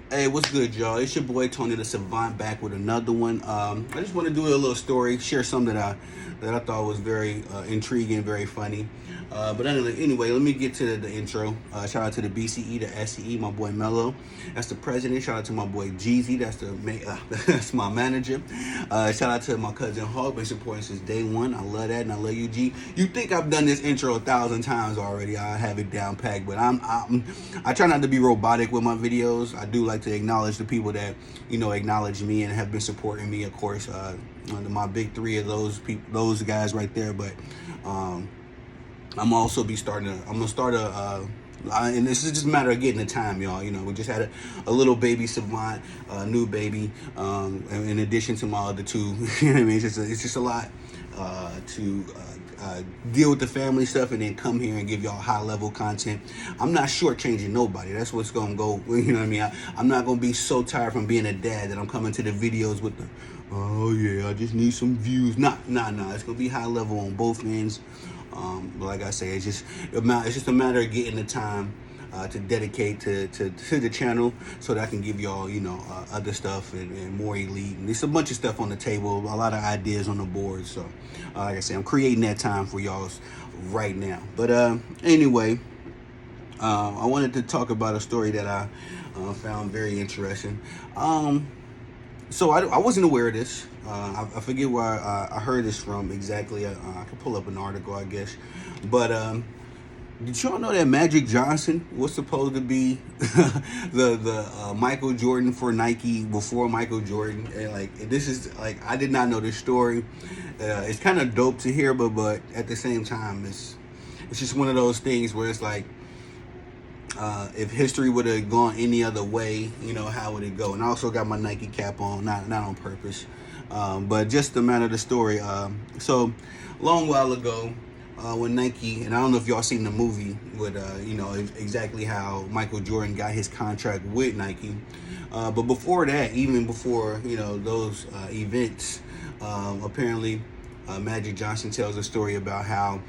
Hey, what's good, y'all? It's your boy Tony the Savant back with another one. I just want to do a little story, share something that I thought was very intriguing, very funny. But anyway, let me get to the intro. Shout out to the BCE, the SCE, my boy Mello. That's the president. Shout out to my boy Jeezy. That's my manager. Shout out to my cousin Hawk. Been supporting since day one. I love that, and I love you, G. You think I've done this intro 1,000 times already? I have it down packed, but I try not to be robotic with my videos. I do like to acknowledge the people that acknowledge me and have been supporting me. Of course, my big three of those people, those guys right there. But um, I'm gonna start and this is just a matter of getting the time, y'all. We just had a little baby Savant, new baby, in addition to my other two. You know what I mean? It's just a lot to deal with the family stuff and then come here and give y'all high level content. I'm not shortchanging nobody. That's what's gonna go. You know what I mean? I'm not gonna be so tired from being a dad that I'm coming to the videos with the, oh yeah, I just need some views. Nah. It's gonna be high level on both ends. But like I say, it's just a matter of getting the time to dedicate to the channel so that I can give y'all, other stuff and more elite. And there's a bunch of stuff on the table, a lot of ideas on the board. So, like I say, I'm creating that time for y'all right now. But anyway, I wanted to talk about a story that I found very interesting. So I wasn't aware of this. I forget where I heard this from exactly. I could pull up an article, I guess. But did y'all know that Magic Johnson was supposed to be the Michael Jordan for Nike before Michael Jordan? And this is I did not know this story. It's kind of dope to hear, but at the same time, it's just one of those things where it's like, if history would have gone any other way, how would it go? And I also got my Nike cap on, not on purpose, but just the matter of the story. So, long while ago, when Nike, and I don't know if y'all seen the movie with, exactly how Michael Jordan got his contract with Nike. But before that, even before, those events, apparently Magic Johnson tells a story about how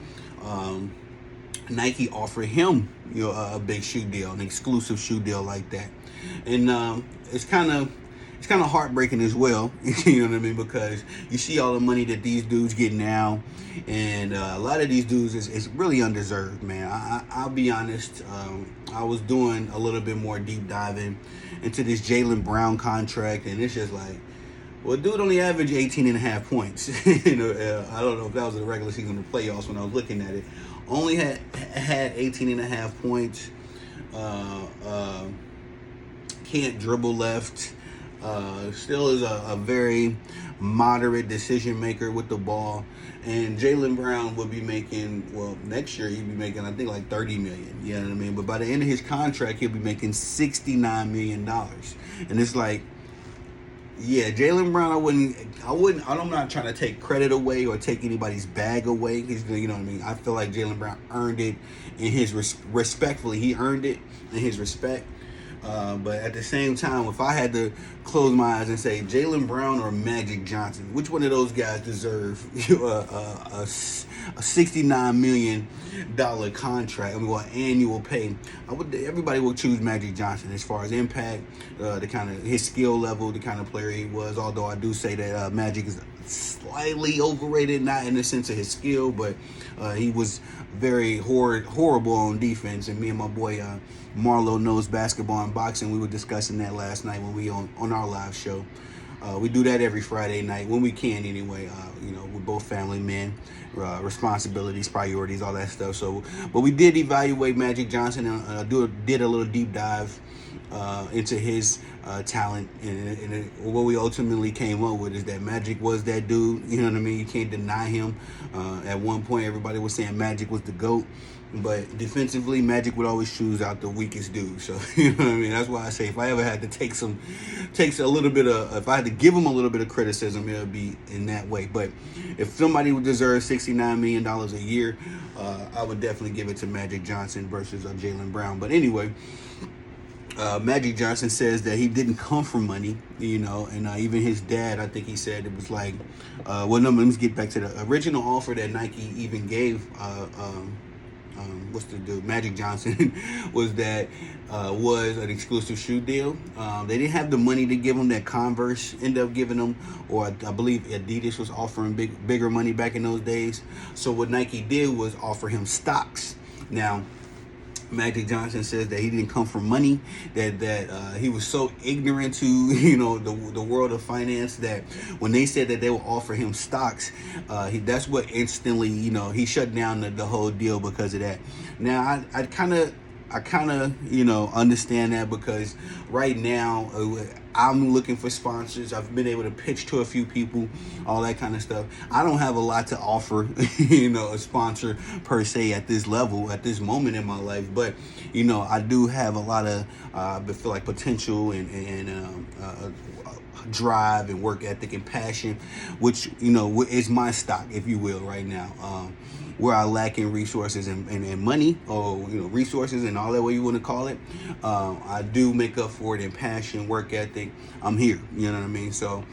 Nike offered him, a big shoe deal, an exclusive shoe deal like that, and it's kind of heartbreaking as well. You know what I mean? Because you see all the money that these dudes get now, and a lot of these dudes is really undeserved, man. I'll be honest. I was doing a little bit more deep diving into this Jaylen Brown contract, and it's just like, well, dude only averaged 18 and a half points. I don't know if that was the regular season or the playoffs when I was looking at it. Only had 18 and a half points. Can't dribble left. Still is a very moderate decision maker with the ball. And Jaylen Brown would be making, well, next year he'd be making, I think, like $30 million. You know what I mean? But by the end of his contract, he'll be making $69 million. And it's like, yeah, Jaylen Brown, I'm not trying to take credit away or take anybody's bag away. You know what I mean? I feel like Jaylen Brown earned it in his respectfully. He earned it in his respect. But at the same time, if I had to close my eyes and say Jaylen Brown or Magic Johnson, which one of those guys deserve a $69 million contract? I mean, what annual pay? Everybody will choose Magic Johnson as far as impact, the kind of his skill level, the kind of player he was. Although I do say that Magic is slightly overrated, not in the sense of his skill, but he was very horrible on defense. And me and my boy Marlo knows basketball and boxing. We were discussing that last night when we on our live show. We do that every Friday night when we can, anyway. We're both family men, responsibilities, priorities, all that stuff. So, but we did evaluate Magic Johnson and did a little deep dive into his talent, and what we ultimately came up with is that Magic was that dude. You know what I mean? You can't deny him. At one point, everybody was saying Magic was the GOAT. But defensively, Magic would always choose out the weakest dude. So, you know what I mean? That's why I say if I ever had to take a little bit of, if I had to give him a little bit of criticism, it would be in that way. But if somebody would deserve $69 million a year, I would definitely give it to Magic Johnson versus Jaylen Brown. But anyway, Magic Johnson says that he didn't come from money, and even his dad, I think he said it was like, let me get back to the original offer that Nike even gave what's the dude, Magic Johnson, was that was an exclusive shoe deal. They didn't have the money to give him that Converse ended up giving him, or I believe Adidas was offering bigger money back in those days. So what Nike did was offer him stocks. Now, Magic Johnson says that he didn't come from money, that he was so ignorant to the world of finance that when they said that they would offer him stocks, that's what instantly he shut down the whole deal because of that. Now I kind of understand that, because right now I'm looking for sponsors. I've been able to pitch to a few people, all that kind of stuff. I don't have a lot to offer, a sponsor per se at this level, at this moment in my life. But, I do have a lot of, I feel like potential and drive and work ethic and passion, which, is my stock, if you will, right now. Where I lack in resources and money, or resources and all that way you want to call it, I do make up for it in passion, work ethic. I'm here, you know what I mean? So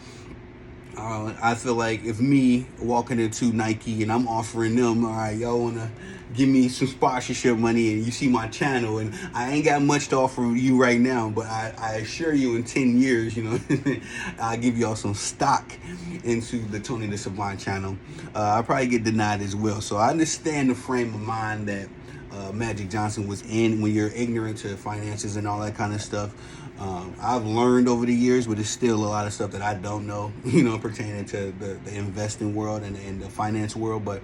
I feel like if me walking into Nike and I'm offering them, all right, y'all want to give me some sponsorship money, and you see my channel, and I ain't got much to offer you right now, but I assure you in 10 years, I'll give y'all some stock into the Tony the Savant channel. I'll probably get denied as well. So I understand the frame of mind that Magic Johnson was in when you're ignorant to finances and all that kind of stuff. I've learned over the years, but there's still a lot of stuff that I don't know, pertaining to the investing world and the finance world. But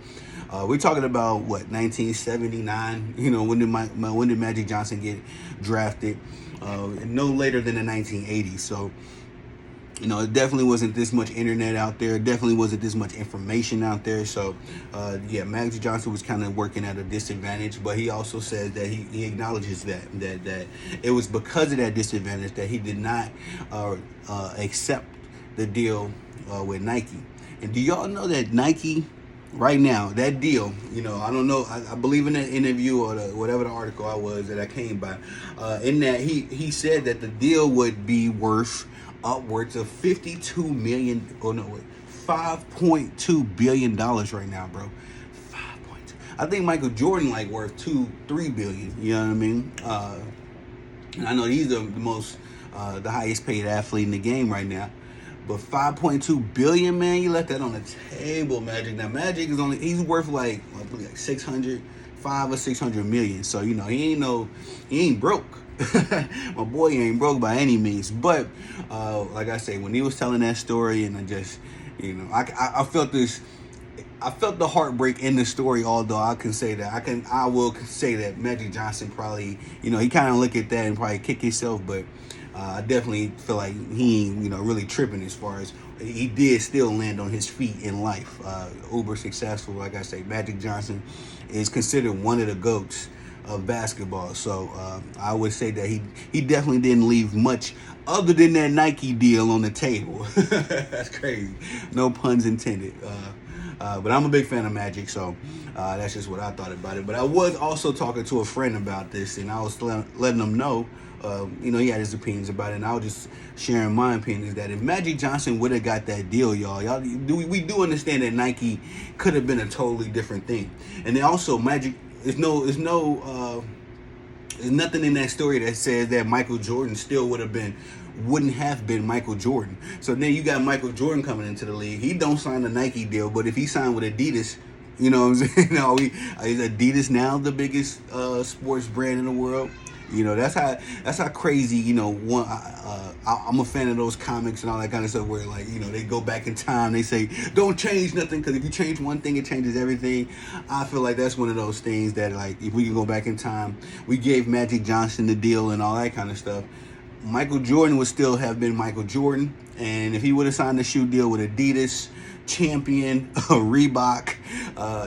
we're talking about, 1979? When did Magic Johnson get drafted? No later than the 1980s. So, it definitely wasn't this much internet out there. It definitely wasn't this much information out there. So, Magic Johnson was kind of working at a disadvantage. But he also says that he acknowledges that it was because of that disadvantage that he did not accept the deal with Nike. And do y'all know that Nike, right now, that deal, I don't know, I believe in that interview or whatever the article that I came by, in that he said that the deal would be worth upwards of $5.2 billion right now, bro. 5.2. I think Michael Jordan worth 2-3 billion. You know what I mean? And I know he's the highest paid athlete in the game right now. But 5.2 billion, man, you left that on the table, Magic. Now Magic he's worth like 600, 500 or 600 million. So he ain't broke. My boy ain't broke by any means. But like I say, when he was telling that story, and I just I felt this. I felt the heartbreak in the story, although I will say that Magic Johnson probably, he kind of look at that and probably kick himself, but I definitely feel like he ain't, really tripping as far as he did still land on his feet in life. Uber successful, like I say, Magic Johnson is considered one of the GOATs of basketball. So I would say that he definitely didn't leave much other than that Nike deal on the table. That's crazy. No puns intended. But I'm a big fan of Magic, so that's just what I thought about it. But I was also talking to a friend about this, and I was letting him know, he had his opinions about it, and I was just sharing my opinions that if Magic Johnson would have got that deal, we do understand that Nike could have been a totally different thing. And then also Magic, there's nothing in that story that says that Michael Jordan wouldn't have been Michael Jordan. So then you got Michael Jordan coming into the league. He don't sign a Nike deal, but if he signed with Adidas, you know what I'm saying? Is Adidas now the biggest sports brand in the world? That's how crazy. I'm a fan of those comics and all that kind of stuff where they go back in time. They say don't change nothing, because if you change one thing, it changes everything. I feel like that's one of those things that if we can go back in time, we gave Magic Johnson the deal and all that kind of stuff. Michael Jordan would still have been Michael Jordan, and if he would have signed a shoe deal with Adidas, Champion, Reebok,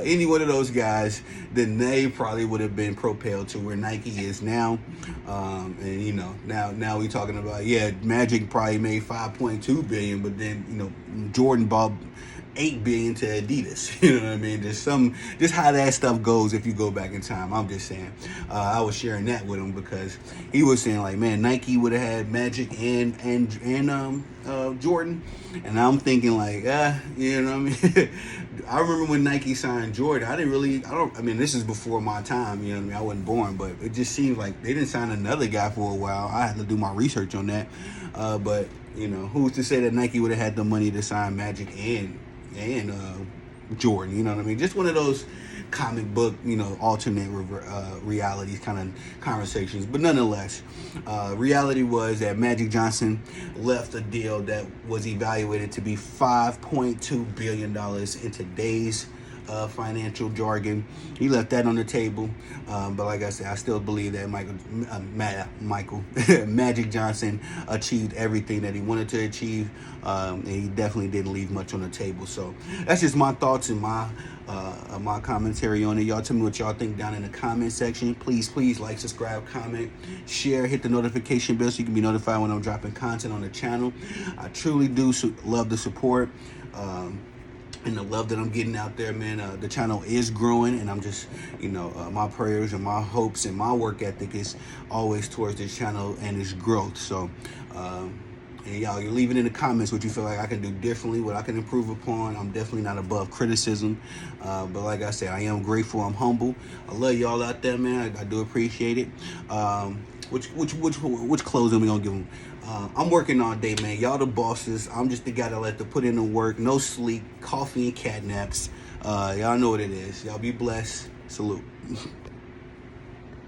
any one of those guys, then they probably would have been propelled to where Nike is now. And now we talking about Magic probably made 5.2 billion, but then Jordan bought 8 billion to Adidas. You know what I mean? Just how that stuff goes if you go back in time. I'm just saying. I was sharing that with him because he was saying like, man, Nike would have had Magic and Jordan, and I'm thinking like, you know what I mean? I remember when Nike signed Jordan. I mean, this is before my time. You know what I mean? I wasn't born, but it just seems like they didn't sign another guy for a while. I had to do my research on that, but you know, who's to say that Nike would have had the money to sign Magic and Jordan? You know what I mean? Just one of those comic book, you know, alternate realities kind of conversations. But nonetheless, reality was that Magic Johnson left a deal that was evaluated to be $5.2 billion in today's financial jargon. He left that on the table, but like I said, I still believe that Magic Johnson achieved everything that he wanted to achieve, and he definitely didn't leave much on the table. So that's just my thoughts and my commentary on it. Y'all tell me what y'all think down in the comment section. Please like, subscribe, comment, share, hit the notification bell so you can be notified when I'm dropping content on the channel. I truly do love the support. And the love that I'm getting out there, man. The channel is growing, and I'm just, you know, my prayers and my hopes and my work ethic is always towards this channel and its growth. So, and y'all, you're leaving in the comments what you feel like I can do differently, what I can improve upon. I'm definitely not above criticism, but like I said, I am grateful. I'm humble. I love y'all out there, man. I do appreciate it. Which closing we gonna give them? I'm working all day, man. Y'all the bosses. I'm just the guy that like to put in the work. No sleep, coffee, and cat naps. Y'all know what it is. Y'all be blessed. Salute.